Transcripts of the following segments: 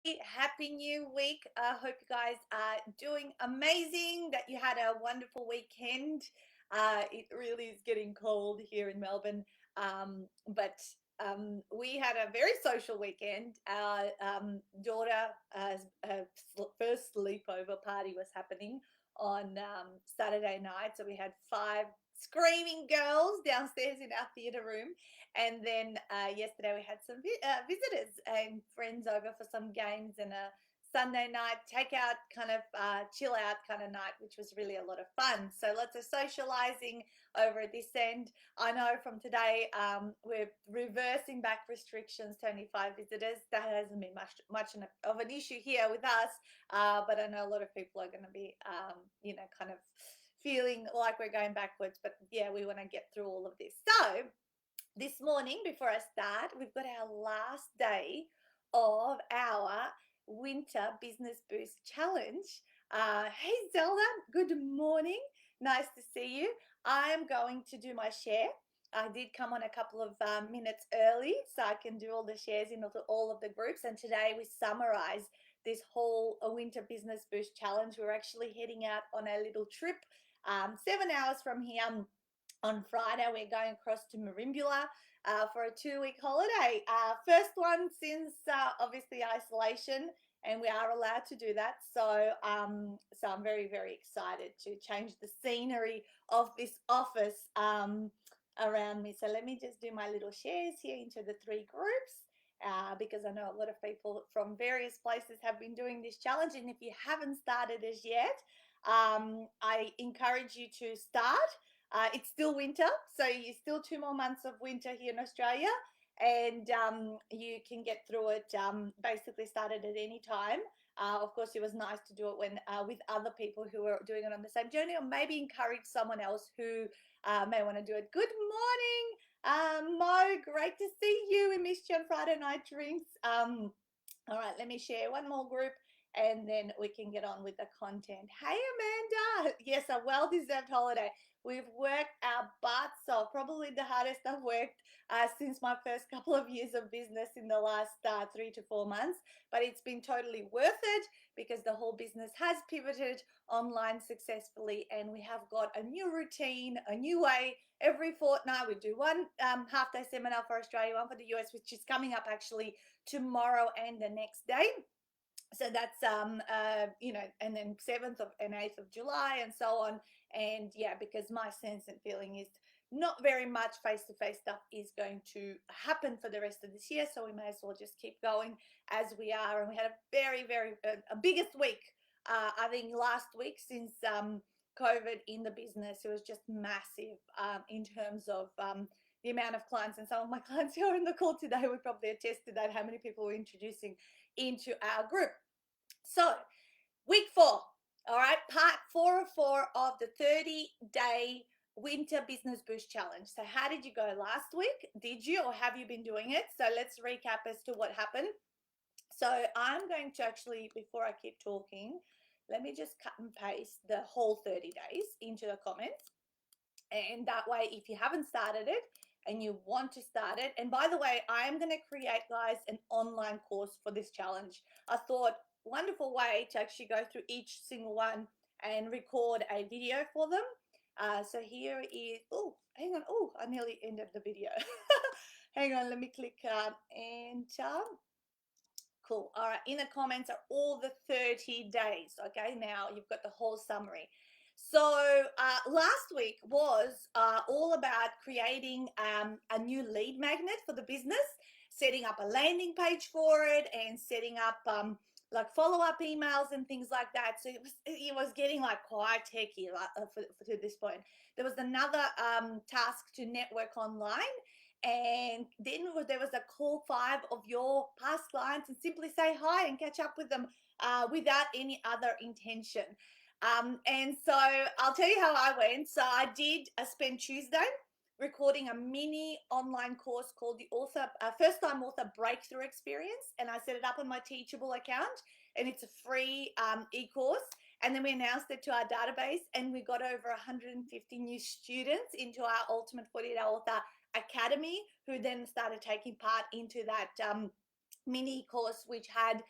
Happy new week. I hope you guys are doing amazing, that you had a wonderful weekend. It really is getting cold here in Melbourne, but we had a very social weekend. Our daughter's first sleepover party was happening on Saturday night. So we had five screaming girls downstairs in our theatre room, and then yesterday we had some visitors and friends over for some games and a Sunday night takeout kind of chill out kind of night, which was really a lot of fun. So lots of socializing over at this end. I know from today we're reversing back restrictions to only 5 visitors. That hasn't been much of an issue here with us, but I know a lot of people are going to be, kind of feeling like we're going backwards. But yeah, we want to get through all of this. So this morning, before I start, we've got our last day of our Winter Business Boost Challenge. Hey Zelda, good morning. Nice to see you. I'm going to do my share. I did come on a couple of minutes early so I can do all the shares into all of the groups. And today we summarize this whole Winter Business Boost Challenge. We're actually heading out on a little trip 7 hours from here. On Friday, we're going across to Marimbula for a 2-week holiday. First one since obviously isolation, and we are allowed to do that. So I'm very, very excited to change the scenery of this office around me. So let me just do my little shares here into the 3 groups. Because I know a lot of people from various places have been doing this challenge. And if you haven't started as yet, I encourage you to start. It's still winter, so you still 2 more months of winter here in Australia, and you can get through it. Basically, started at any time. Of course, it was nice to do it when with other people who are doing it on the same journey, or maybe encourage someone else who may want to do it. Good morning, Mo. Great to see you. We missed you on Friday night drinks. All right, let me share one more group and then we can get on with the content. Hey, Amanda. Yes, a well deserved holiday. We've worked our butts off, probably the hardest I've worked since my first couple of years of business in the last 3 to 4 months. But it's been totally worth it because the whole business has pivoted online successfully, and we have got a new routine, a new way. Every fortnight, we do one half day seminar for Australia, one for the US, which is coming up actually tomorrow and the next day. So that's and then 7th and 8th of July and so on. And yeah, because my sense and feeling is not very much face-to-face stuff is going to happen for the rest of this year, so we may as well just keep going as we are. And we had a very, very a biggest week, I think, last week since COVID in the business. It was just massive in terms of the amount of clients, and some of my clients who are in the call today would probably attest to that, how many people we're introducing into our group. So, week 4, all right, part 4 of the 30-day Winter Business Boost Challenge. So, how did you go last week? Did you, or have you been doing it? So, let's recap as to what happened. So, I'm going to actually, before I keep talking, let me just cut and paste the whole 30 days into the comments. And that way, if you haven't started it and you want to start it, and by the way, I am going to create, guys, an online course for this challenge. I thought, wonderful way to actually go through each single one and record a video for them. So here is, oh, hang on. Oh, I nearly ended the video. Hang on, let me click enter. Cool. All right. In the comments are all the 30 days. Okay. Now you've got the whole summary. So last week was all about creating a new lead magnet for the business, setting up a landing page for it, and setting up like follow-up emails and things like that. So it was getting like quite techy to this point. There was another task to network online, and then there was a call 5 of your past clients and simply say hi and catch up with them without any other intention. And so I'll tell you how I went. So I did spend Tuesday recording a mini online course called the First Time Author Breakthrough Experience, and I set it up on my Teachable account, and it's a free e-course. And then we announced it to our database, and we got over 150 new students into our Ultimate 48-Hour Author Academy, who then started taking part into that mini course, which had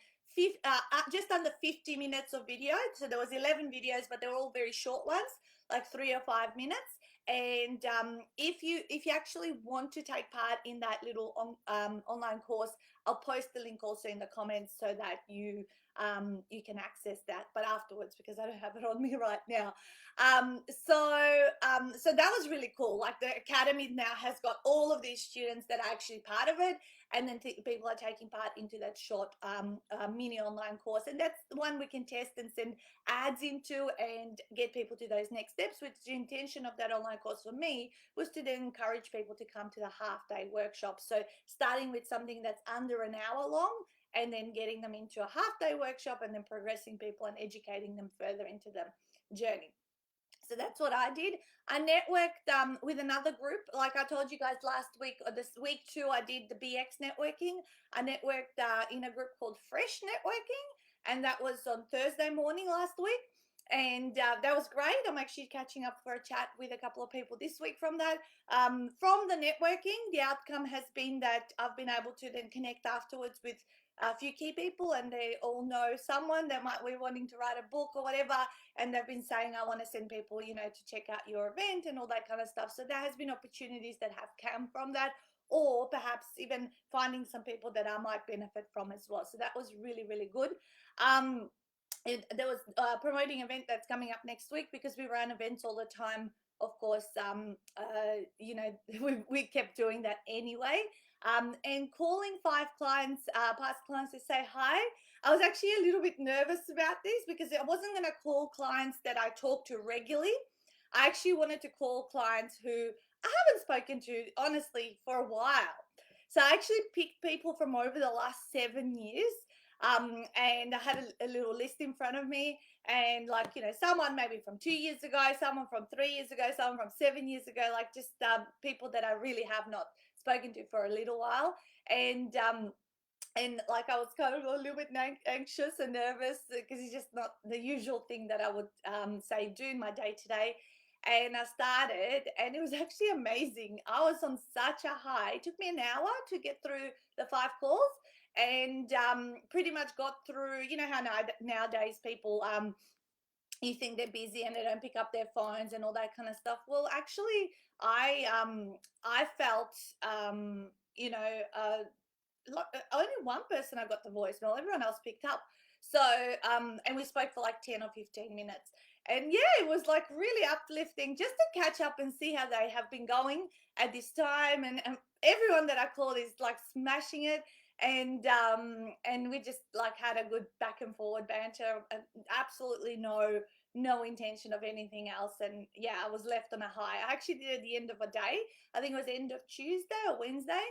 just under 50 minutes of video. So there was 11 videos, but they were all very short ones, like 3 or 5 minutes. And if you actually want to take part in that little online course, I'll post the link also in the comments so that you can access that, but afterwards, because I don't have it on me right now. So that was really cool. Like, the academy now has got all of these students that are actually part of it, and then people are taking part into that short mini online course, and that's the one we can test and send ads into and get people to those next steps, which the intention of that online course for me was to then encourage people to come to the half-day workshop. So starting with something that's under an hour long, and then getting them into a half-day workshop, and then progressing people and educating them further into the journey. So that's what I did. I networked with another group. Like I told you guys last week, or this week too, I did the BX networking. I networked in a group called Fresh Networking, and that was on Thursday morning last week. And that was great. I'm actually catching up for a chat with a couple of people this week from that. From the networking, the outcome has been that I've been able to then connect afterwards with a few key people, and they all know someone that might be wanting to write a book or whatever, and they've been saying, I want to send people, to check out your event and all that kind of stuff. So there has been opportunities that have come from that, or perhaps even finding some people that I might benefit from as well. So that was really, really good. There was a promoting event that's coming up next week, because we run events all the time. Of course, we kept doing that anyway. And calling 5 clients, past clients, to say hi. I was actually a little bit nervous about this, because I wasn't going to call clients that I talk to regularly. I actually wanted to call clients who I haven't spoken to, honestly, for a while. So I actually picked people from over the last 7 years. And I had a little list in front of me, and someone maybe from 2 years ago, someone from 3 years ago, someone from 7 years ago, like just people that I really have not spoken to for a little while. And like, I was kind of a little bit anxious and nervous, because it's just not the usual thing that I would say do in my day to day. And I started, and it was actually amazing. I was on such a high. It took me an hour to get through the 5 calls, and pretty much got through. You know how nowadays people you think they're busy and they don't pick up their phones and all that kind of stuff. Well, actually, I felt only one person I got the voicemail. Everyone else picked up. So and we spoke for like 10 or 15 minutes. And yeah, it was like really uplifting just to catch up and see how they have been going at this time. And everyone that I called is like smashing it. And we just like had a good back and forward banter. Absolutely no intention of anything else. And yeah, I was left on a high. I actually did it at the end of a day. I think it was the end of Tuesday or Wednesday,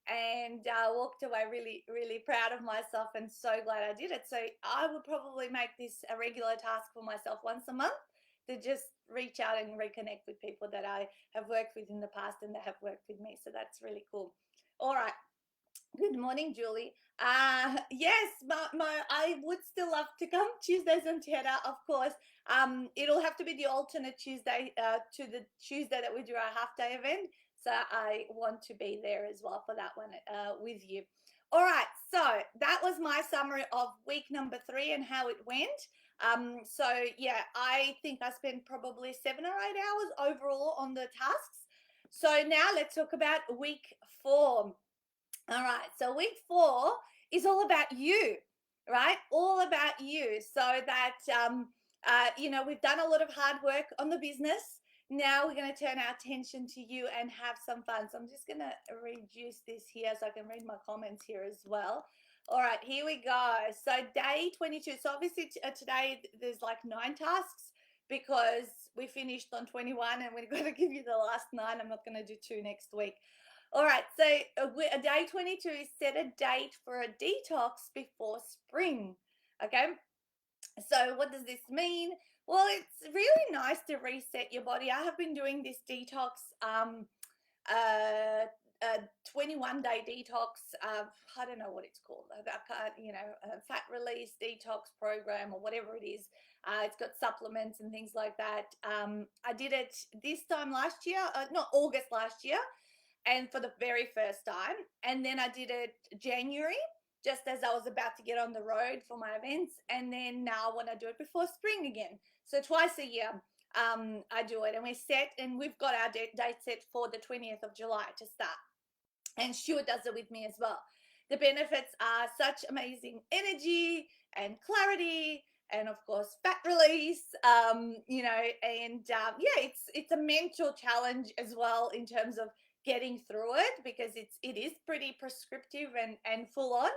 and walked away really, really proud of myself, and so glad I did it. So I would probably make this a regular task for myself once a month, to just reach out and reconnect with people that I have worked with in the past and that have worked with me. So that's really cool. All right. Good morning, Julie. Yes, I would still love to come Tuesdays on Cheddar, of course. It'll have to be the alternate Tuesday to the Tuesday that we do our half-day event. So I want to be there as well for that one with you. All right, so that was my summary of week number 3 and how it went. So yeah, I think I spent probably 7 or 8 hours overall on the tasks. So now let's talk about week 4. All right, so week 4 is all about you, right? All about you. So that, we've done a lot of hard work on the business. Now we're going to turn our attention to you and have some fun. So I'm just going to reduce this here so I can read my comments here as well. All right, here we go. So day 22. So obviously today there's like 9 tasks, because we finished on 21 and we're going to give you the last 9. I'm not going to do 2 next week. All right, so a day 22 is set a date for a detox before spring. Okay, so what does this mean? Well, it's really nice to reset your body. I have been doing this detox, 21-day detox. I don't know what it's called. A fat release detox program or whatever it is. It's got supplements and things like that. I did it this time last year, not August last year, and for the very first time. And then I did it January, just as I was about to get on the road for my events. And then now I want to do it before spring again. So twice a year, I do it. And we've got our date set for the 20th of July to start. And Stuart does it with me as well. The benefits are such amazing energy and clarity, and of course fat release. Yeah, it's a mental challenge as well in terms of getting through it, because it is pretty prescriptive and full on.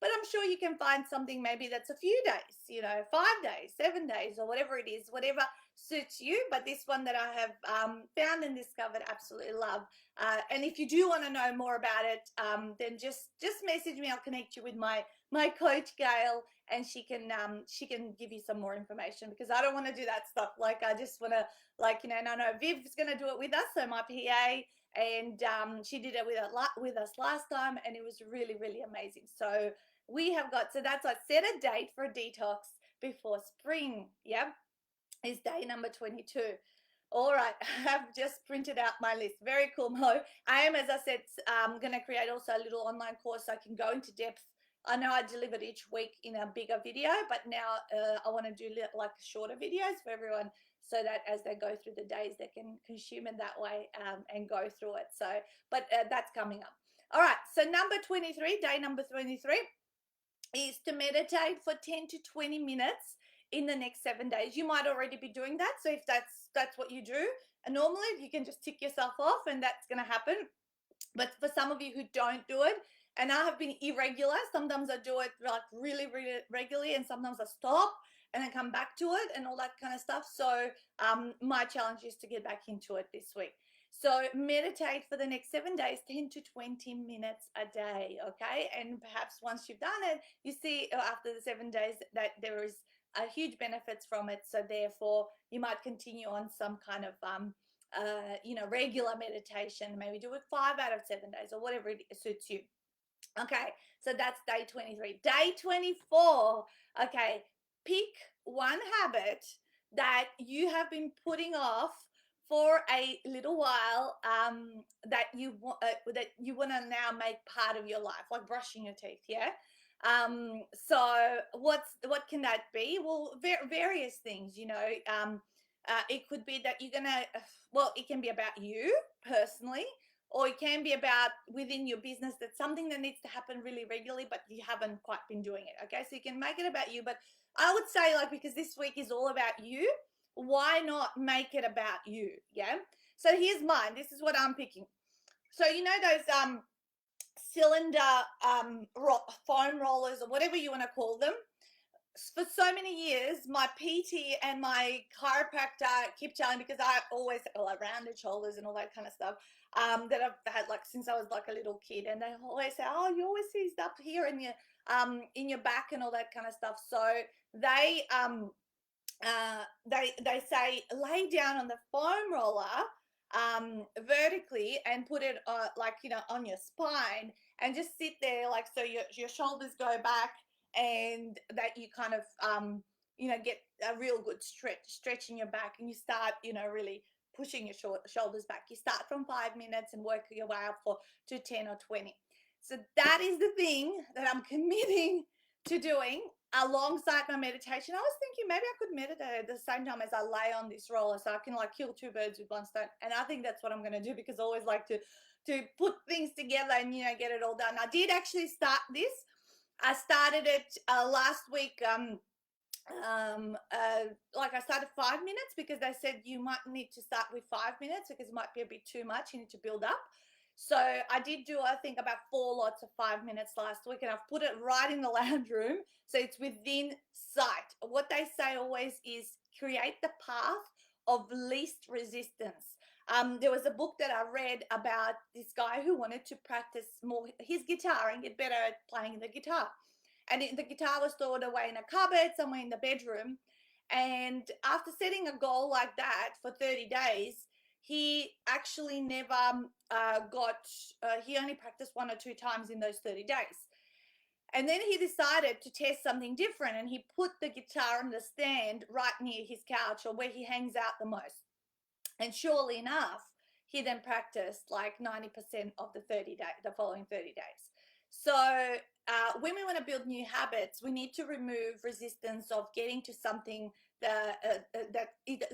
But I'm sure you can find something maybe that's a few days, 5 days, 7 days, or whatever it is, whatever suits you. But this one that I have found and discovered, absolutely love. And if you do want to know more about it, then just message me. I'll connect you with my coach Gail, and she can give you some more information, because I don't want to do that stuff. Like, I just want to, no, Viv's going to do it with us. So my PA, and she did it with us last time, and it was really, really amazing. So that's I set a date for a detox before spring. Yep, is day number 22. All right, I have just printed out my list. Very cool, Mo. I am, as I said, going to create also a little online course so I can go into depth. I know I delivered each week in a bigger video, but now I want to do like shorter videos for everyone, so that as they go through the days, they can consume it that way and go through it. So, but that's coming up. All right, so number 23, day number 23, is to meditate for 10 to 20 minutes in the next 7 days. You might already be doing that. So if that's what you do, and normally you can just tick yourself off, and that's going to happen. But for some of you who don't do it, and I have been irregular, sometimes I do it like really, really regularly, and sometimes I stop and then come back to it and all that kind of stuff. So my challenge is to get back into it this week. So meditate for the next 7 days, 10 to 20 minutes a day, okay? And perhaps once you've done it, you see after the 7 days that there is a huge benefits from it. So therefore, you might continue on some kind of regular meditation. Maybe do it 5 out of 7 days, or whatever it suits you. Okay, so that's day 23. Day 24, okay, pick one habit that you have been putting off for a little while, that you want to now make part of your life, like brushing your teeth. Yeah. So what can that be? Well, various things. It could be that you're gonna. Well, it can be about you personally, or it can be about within your business. That's something that needs to happen really regularly, but you haven't quite been doing it. Okay, so you can make it about you, but I would say, like, because this week is all about you, why not make it about you? Yeah. So here's mine. This is what I'm picking. So those cylinder foam rollers, or whatever you want to call them. For so many years, my PT and my chiropractor keep telling me, because I always like rounded shoulders and all that kind of stuff, that I've had like since I was like a little kid, and they always say, "Oh, you always see stuff here in your back and all that kind of stuff." So they they say lay down on the foam roller vertically, and put it on your spine, and just sit there, like, so your shoulders go back, and that you kind of get a real good stretch in your back, and you start really pushing your shoulders back. You start from 5 minutes and work your way up to 10 or 20. So that is the thing that I'm committing to doing alongside my meditation. I was thinking maybe I could meditate at the same time as I lay on this roller, so I can like kill two birds with one stone. And I think that's what I'm going to do, because I always like to put things together and get it all done. I did actually start this. I started it last week. Like, I started 5 minutes, because they said you might need to start with 5 minutes, because it might be a bit too much. You need to build up. So I did do, I think, about 4 lots of 5 minutes last week, and I've put it right in the lounge room, so it's within sight. What they say always is create the path of least resistance. There was a book that I read about this guy who wanted to practice more his guitar and get better at playing the guitar. And the guitar was stored away in a cupboard somewhere in the bedroom. And after setting a goal like that for 30 days, he actually never he only practiced 1 or 2 times in those 30 days. And then he decided to test something different, and he put the guitar on the stand right near his couch, or where he hangs out the most. And surely enough, he then practiced like 90% of the following 30 days. So when we want to build new habits, we need to remove resistance of getting to something that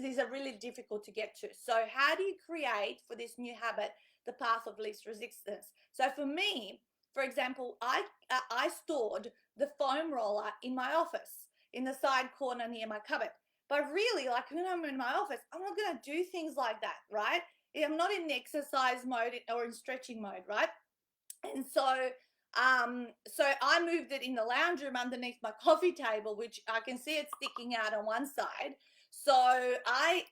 these are really difficult to get to. So how do you create for this new habit the path of least resistance? So for me, for example, I stored the foam roller in my office in the side corner near my cupboard. But really, like when I'm in my office, I'm not going to do things like that, right? I'm not in exercise mode or in stretching mode, right? And so I moved it in the lounge room underneath my coffee table, which I can see it sticking out on one side. So I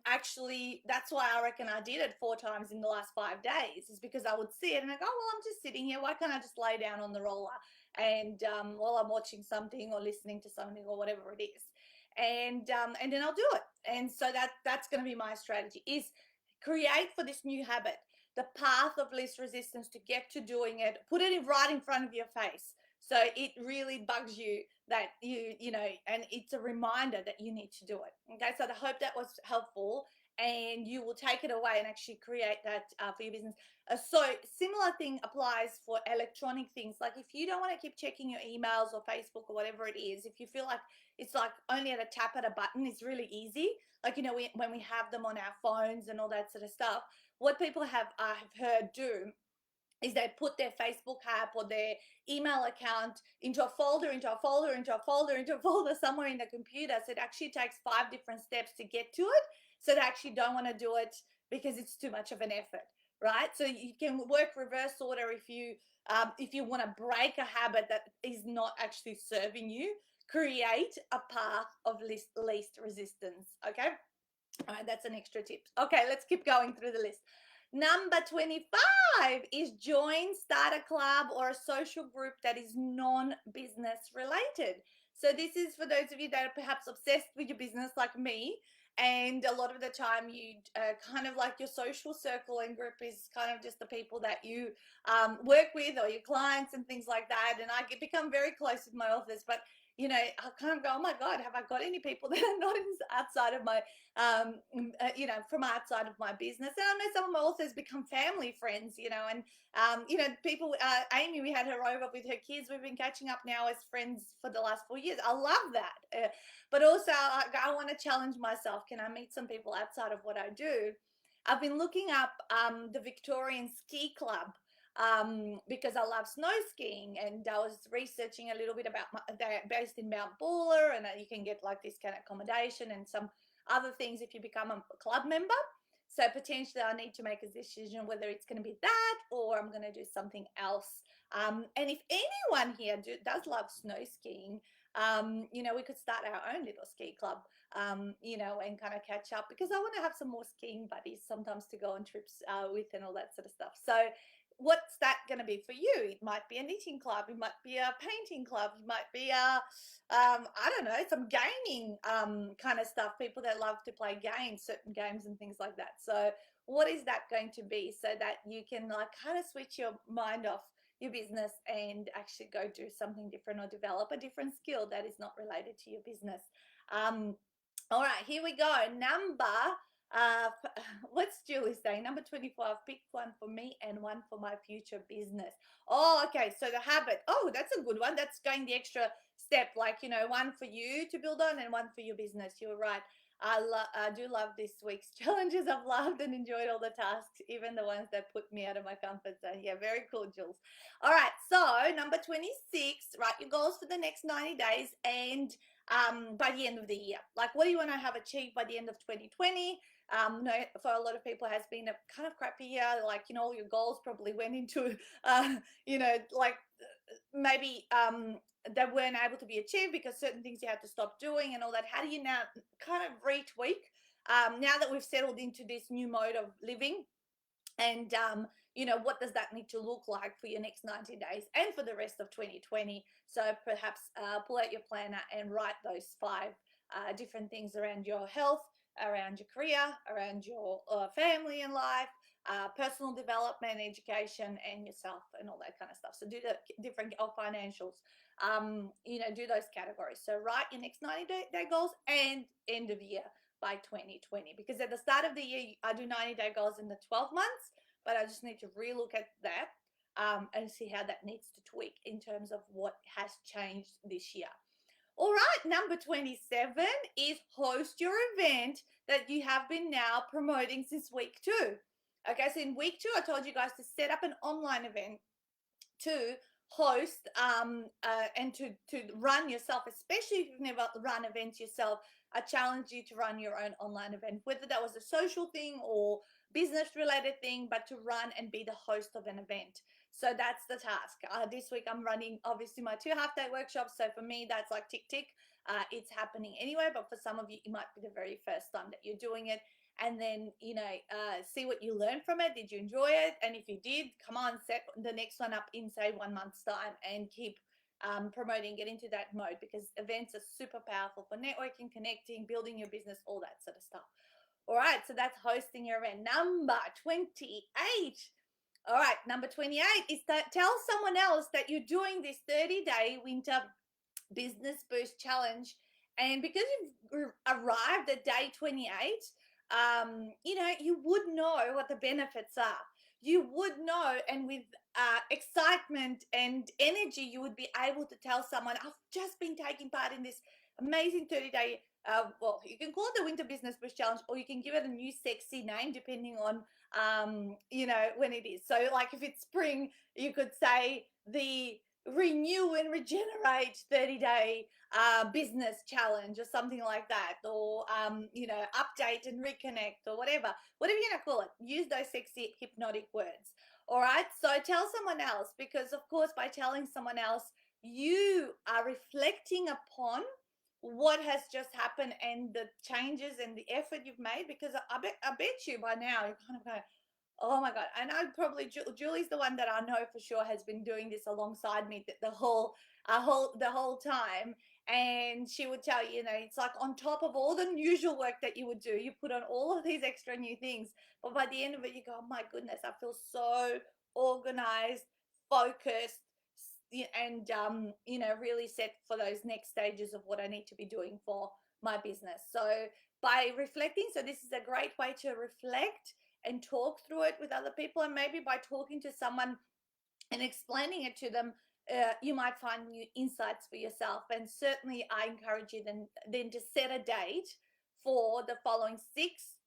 actually, that's why I reckon I did it 4 times in the last 5 days, is because I would see it and I go, well, I'm just sitting here, why can't I just lay down on the roller and while I'm watching something or listening to something or whatever it is, and then I'll do it. And so that's going to be my strategy, is create for this new habit the path of least resistance to get to doing it. Put it right in front of your face, so it really bugs you that you know, and it's a reminder that you need to do it. Okay, so I hope that was helpful, and you will take it away and actually create that for your business. So similar thing applies for electronic things. Like if you don't want to keep checking your emails or Facebook or whatever it is, if you feel like it's like only at a tap at a button, it's really easy. Like, you know, when we have them on our phones and all that sort of stuff, what people have I have heard do is they put their Facebook app or their email account into a folder, into a folder, into a folder, into a folder somewhere in the computer. So it actually takes 5 different steps to get to it. So they actually don't want to do it because it's too much of an effort, right? So you can work reverse order if you want to break a habit that is not actually serving you. Create a path of least resistance. Okay. All right, that's an extra tip. Okay, let's keep going through the list. Number 25 is join, start a club or a social group that is non-business related. So this is for those of you that are perhaps obsessed with your business like me, and a lot of the time you kind of like your social circle and group is kind of just the people that you work with or your clients and things like that. And I become very close with my authors, but you know, I kind of go, oh my God, have I got any people that are not outside of my you know, from outside of my business? And I know some of my authors become family friends, you know, and, you know, people, Amy, we had her over with her kids. We've been catching up now as friends for the last 4 years. I love that. But also, I want to challenge myself. Can I meet some people outside of what I do? I've been looking up the Victorian Ski Club because I love snow skiing, and I was researching a little bit about they're based in Mount Buller, and you can get like discount accommodation and some other things if you become a club member. So potentially I need to make a decision whether it's going to be that or I'm going to do something else. And if anyone here does love snow skiing, you know, we could start our own little ski club, you know, and kind of catch up, because I want to have some more skiing buddies sometimes to go on trips with and all that sort of stuff. So what's that going to be for you? It might be a knitting club, it might be a painting club, it might be a I don't know, some gaming kind of stuff. People that love to play games, certain games and things like that. So what is that going to be, so that you can like kind of switch your mind off your business and actually go do something different or develop a different skill that is not related to your business? um all right, here we go. Uh what's Julie saying? Number 25, pick one for me and one for my future business. Oh, okay, so the habit, oh, that's a good one. That's going the extra step, like, you know, one for you to build on and one for your business. You're right. I do love this week's challenges. I've loved and enjoyed all the tasks, even the ones that put me out of my comfort zone. Yeah, very cool, Jules. All right, so number 26, write your goals for the next 90 days and by the end of the year. Like, what do you want to have achieved by the end of 2020? No, for a lot of people, it has been a kind of crappy year. Like, you know, all your goals probably went into, you know, like maybe they weren't able to be achieved because certain things you had to stop doing and all that. How do you now kind of retweak now that we've settled into this new mode of living? And you know, what does that need to look like for your next 90 days and for the rest of 2020? So perhaps pull out your planner and write those 5 different things around your health, around your career, around your family and life, personal development, education, and yourself, and all that kind of stuff. So do the different financials, you know, do those categories. So write your next 90-day goals and end of year by 2020, because at the start of the year I do 90-day goals in the 12 months, but I just need to relook at that and see how that needs to tweak in terms of what has changed this year. All right, number 27 is host your event that you have been now promoting since week 2. Okay, so in week 2, I told you guys to set up an online event to host and to run yourself, especially if you've never run events yourself. I challenge you to run your own online event, whether that was a social thing or business related thing, but to run and be the host of an event. So that's the task. This week I'm running obviously my 2 half-day workshops. So for me, that's like tick tick. It's happening anyway, but for some of you, it might be the very first time that you're doing it. And then see what you learned from it. Did you enjoy it? And if you did, come on, set the next one up in say 1 month's time and keep promoting, get into that mode, because events are super powerful for networking, connecting, building your business, all that sort of stuff. All right, so that's hosting your event. Number 28. All right, number 28 is that tell someone else that you're doing this 30-day winter business boost challenge. And because you've arrived at day 28, you would know what the benefits are. You would know, and with excitement and energy, you would be able to tell someone, I've just been taking part in this amazing 30-day, you can call it the Winter Business Boost Challenge, or you can give it a new sexy name depending on, when it is. So like if it's spring, you could say the Renew and Regenerate 30-day business challenge or something like that, or update and reconnect, or whatever you're going to call it. Use those sexy hypnotic words. All right, so tell someone else, because of course by telling someone else, you are reflecting upon what has just happened and the changes and the effort you've made, because I bet you by now you're kind of going, oh my God. And I probably, Julie's the one that I know for sure has been doing this alongside me the whole time. And she would tell you, it's like on top of all the usual work that you would do, you put on all of these extra new things. But by the end of it, you go, oh my goodness, I feel so organized, focused, and, really set for those next stages of what I need to be doing for my business. So by reflecting, so this is a great way to reflect and talk through it with other people, and maybe by talking to someone and explaining it to them, you might find new insights for yourself. And certainly I encourage you then to set a date for the following 6,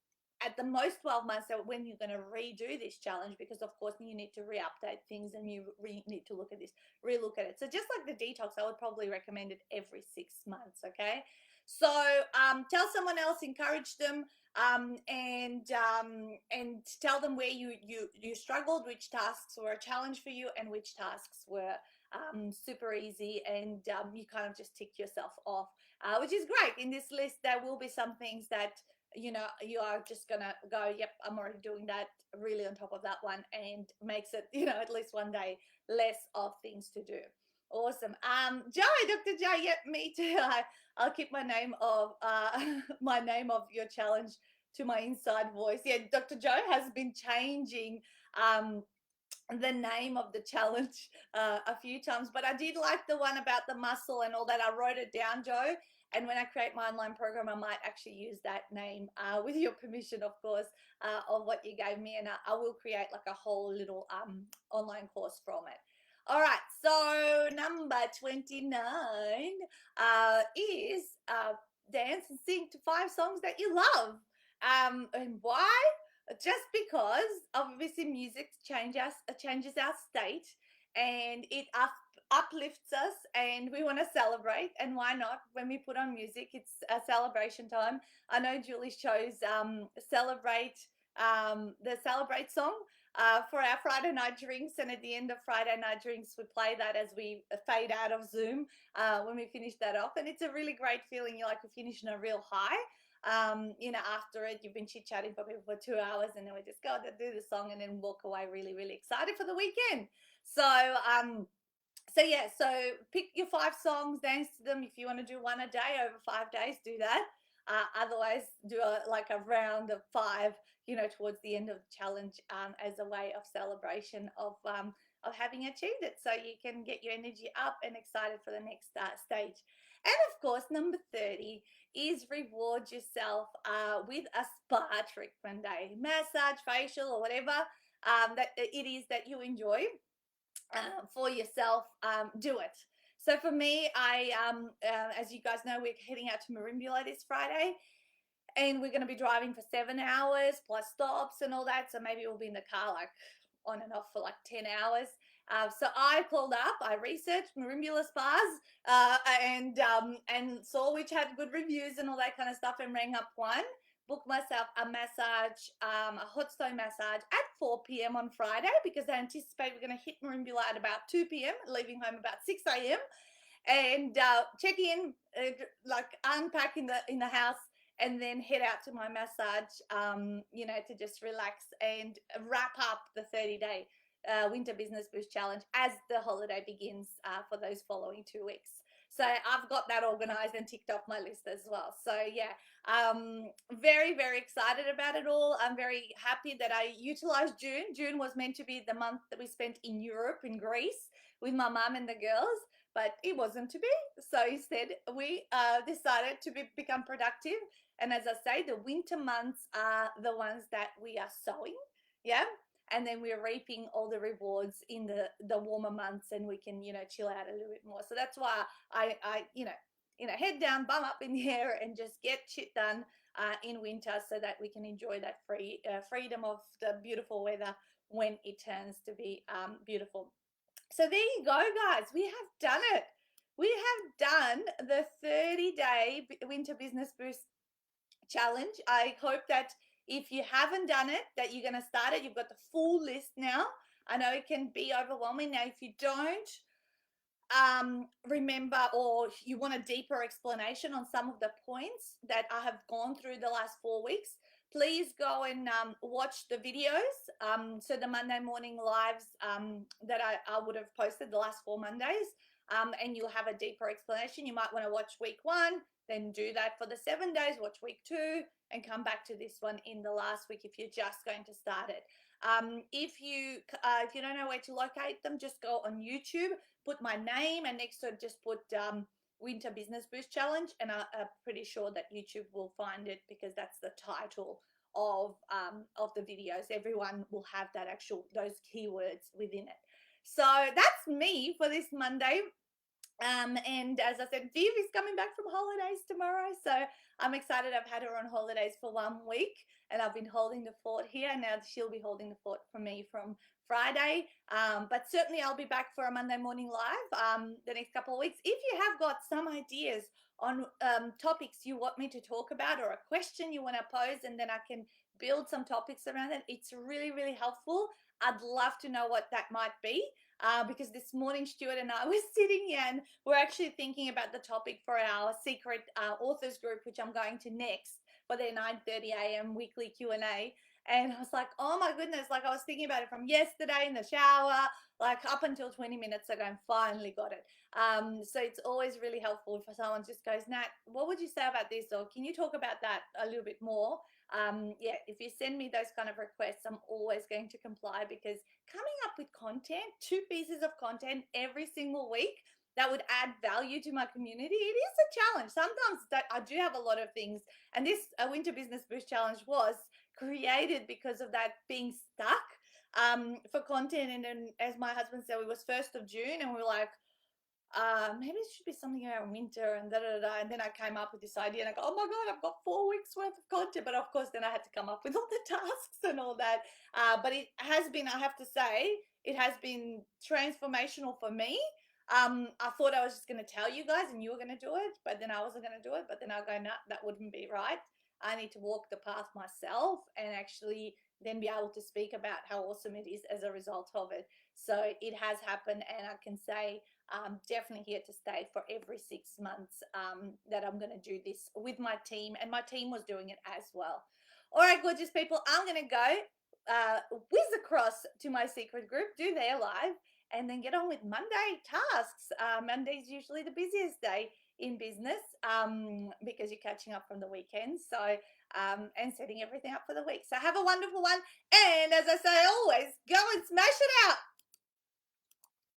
at the most 12 months, so when you're going to redo this challenge, because of course you need to re-update things and you need to look at this, re-look at it. So just like the detox, I would probably recommend it every 6 months. Okay, so tell someone else, encourage them, and tell them where you struggled, which tasks were a challenge for you, and which tasks were super easy, and you kind of just ticked yourself off, which is great. In this list, there will be some things that you are just gonna go, yep, I'm already doing that, really on top of that one, and makes it at least one day less of things to do. Awesome. Joe, Dr. Joe, yep, me too. I'll keep my name of my name of your challenge to my inside voice. Yeah, Dr. Joe has been changing the name of the challenge a few times, but I did like the one about the muscle and all that. I wrote it down, Joe, and when I create my online program, I might actually use that name, with your permission, of course, of what you gave me, and I will create like a whole little online course from it. All right, so number 29 is dance and sing to 5 songs that you love. And why? Just because obviously music changes our state, and it uplifts us, and we want to celebrate. And why not? When we put on music, it's a celebration time. I know Julie chose celebrate the celebrate song for our Friday night drinks, and at the end of Friday night drinks, we play that as we fade out of Zoom when we finish that off. And it's a really great feeling. You're like we're finishing a real high. After it, you've been chit-chatting probably for 2 hours, and then we just go to do the song and then walk away really, really excited for the weekend. So so pick your 5 songs, dance to them. If you want to do one a day over 5 days, do that. Otherwise, do a round of 5, towards the end of the challenge, as a way of celebration of having achieved it, so you can get your energy up and excited for the next stage. And of course, number 30 is reward yourself with a spa treatment day, massage, facial, or whatever that it is that you enjoy. for yourself, do it. So for me, as you guys know, we're heading out to Marimbula this Friday, and we're going to be driving for 7 hours plus stops and all that. So maybe we'll be in the car like on and off for like 10 hours. So I called up, I researched Marimbula spas, and saw which had good reviews and all that kind of stuff, and rang up one, booked myself a massage, a hot stone massage at 4 p.m. on Friday, because I anticipate we're going to hit Marimbula at about 2 p.m., leaving home about 6 a.m. and check in, like unpack in the house, and then head out to my massage, to just relax and wrap up the 30-day Winter Business Boost Challenge as the holiday begins for those following 2 weeks. So I've got that organized and ticked off my list as well. So yeah, very, very excited about it all. I'm very happy that I utilized June. June was meant to be the month that we spent in Europe, in Greece, with my mum and the girls, but it wasn't to be. So instead, we decided to become productive. And as I say, the winter months are the ones that we are sowing, yeah. And then we're reaping all the rewards in the warmer months, and we can chill out a little bit more. So that's why I head down, bum up in the air, and just get shit done in winter, so that we can enjoy that freedom of the beautiful weather when it turns to be beautiful. So there you go, guys. We have done it. We have done the 30-day Winter Business Boost Challenge. I hope that if you haven't done it, that you're going to start it. You've got the full list now. I know it can be overwhelming. Now, if you don't remember, or you want a deeper explanation on some of the points that I have gone through the last 4 weeks, please go and watch the videos. So the Monday morning lives that I would have posted the last 4 Mondays, and you'll have a deeper explanation. You might want to watch week 1, then do that for the 7 days, watch week 2, and come back to this one in the last week if you're just going to start it. If you don't know where to locate them, just go on YouTube, put my name, and next to it just put Winter Business Boost Challenge, and I'm pretty sure that YouTube will find it, because that's the title of the videos. Everyone will have those keywords within it. So that's me for this Monday. And as I said, Viv is coming back from holidays tomorrow, so I'm excited. I've had her on holidays for 1 week, and I've been holding the fort here. Now she'll be holding the fort for me from Friday, but certainly I'll be back for a Monday morning live the next couple of weeks. If you have got some ideas on topics you want me to talk about, or a question you want to pose, and then I can build some topics around it, it's really, really helpful. I'd love to know what that might be. Because this morning Stuart and I were sitting here, and we're actually thinking about the topic for our secret authors group, which I'm going to next, for their 9:30 a.m. weekly Q&A. And I was like, oh my goodness, like I was thinking about it from yesterday in the shower, like up until 20 minutes ago, and finally got it. So it's always really helpful if someone just goes, Nat, what would you say about this? Or can you talk about that a little bit more? If you send me those kind of requests, I'm always going to comply, because coming up with content, 2 pieces of content every single week that would add value to my community, it is a challenge. Sometimes I do have a lot of things, and this Winter Business Boost Challenge was created because of that, being stuck for content. And then, as my husband said, it was 1st of June, and we were like, maybe it should be something around winter, and and then I came up with this idea, and I go, oh my god, I've got 4 weeks worth of content. But of course then I had to come up with all the tasks and all that. But it has been, I have to say, it has been transformational for me. I thought I was just going to tell you guys and you were going to do it, but then I wasn't going to do it. But then I'll go, nah, that wouldn't be right. I need to walk the path myself, and actually then be able to speak about how awesome it is as a result of it. So it has happened, and I can say definitely here to stay for every 6 months that I'm going to do this with my team, and my team was doing it as well. All right, gorgeous people, I'm going to go whiz across to my secret group, do their live, and then get on with Monday tasks. Monday's usually the busiest day in business because you're catching up from the weekend. So and setting everything up for the week. So have a wonderful one. And as I say always, go and smash it out.